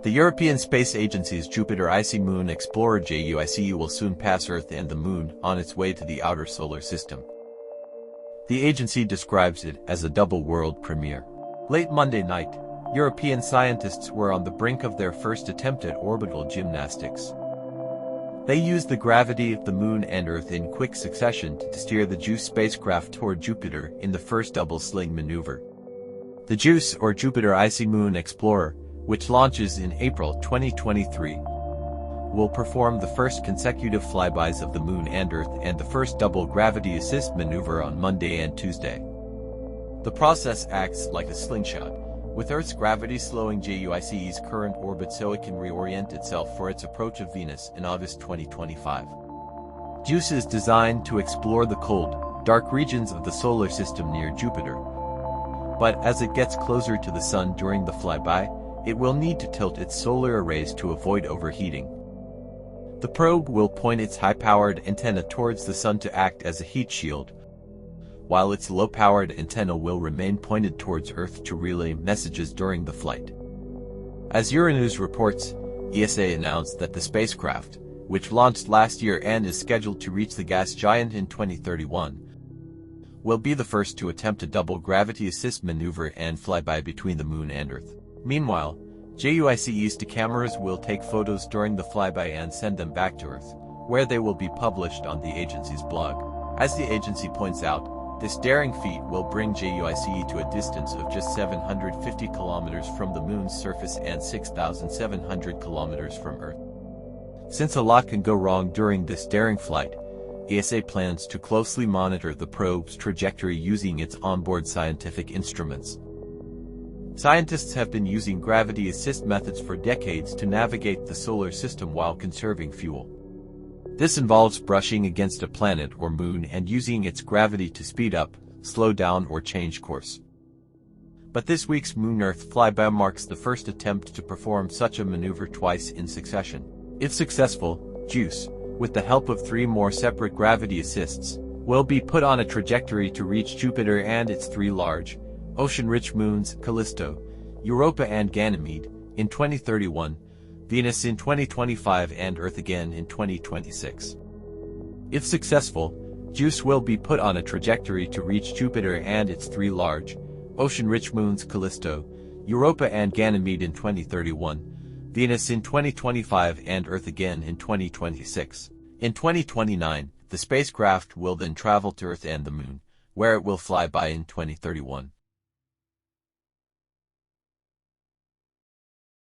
The European Space Agency's Jupiter Icy Moon Explorer JUICE will soon pass Earth and the Moon on its way to the outer solar system. The agency describes it as a double world premiere. Late Monday night, European scientists were on the brink of their first attempt at orbital gymnastics. They used the gravity of the Moon and Earth in quick succession to steer the JUICE spacecraft toward Jupiter in the first double sling maneuver. The JUICE, or Jupiter Icy Moon Explorer, which launches in April 2023, will perform the first consecutive flybys of the Moon and Earth and the first double gravity assist maneuver on Monday and Tuesday. The process acts like a slingshot, with Earth's gravity slowing JUICE's current orbit so it can reorient itself for its approach of Venus in August 2025. JUICE is designed to explore the cold, dark regions of the solar system near Jupiter. But as it gets closer to the Sun during the flyby, it will need to tilt its solar arrays to avoid overheating. The probe will point its high-powered antenna towards the Sun to act as a heat shield, while its low-powered antenna will remain pointed towards Earth to relay messages during the flight. As Euronews reports, ESA announced that the spacecraft, which launched last year and is scheduled to reach the gas giant in 2031, will be the first to attempt a double gravity assist maneuver and flyby between the Moon and Earth. Meanwhile, JUICE's cameras will take photos during the flyby and send them back to Earth, where they will be published on the agency's blog. As the agency points out, this daring feat will bring JUICE to a distance of just 750 kilometers from the Moon's surface and 6,700 kilometers from Earth. Since a lot can go wrong during this daring flight, ESA plans to closely monitor the probe's trajectory using its onboard scientific instruments. Scientists have been using gravity assist methods for decades to navigate the solar system while conserving fuel. This involves brushing against a planet or moon and using its gravity to speed up, slow down, or change course. But this week's Moon-Earth flyby marks the first attempt to perform such a maneuver twice in succession. If successful, JUICE, with the help of 3 more separate gravity assists, will be put on a trajectory to reach Jupiter and its 3 large, ocean-rich moons, Callisto, Europa and Ganymede, in 2031, Venus in 2025 and Earth again in 2026. If successful, JUICE will be put on a trajectory to reach Jupiter and its 3 large, ocean-rich moons, Callisto, Europa and Ganymede in 2031, Venus in 2025 and Earth again in 2026. In 2029, the spacecraft will then travel to Earth and the Moon, where it will fly by in 2031.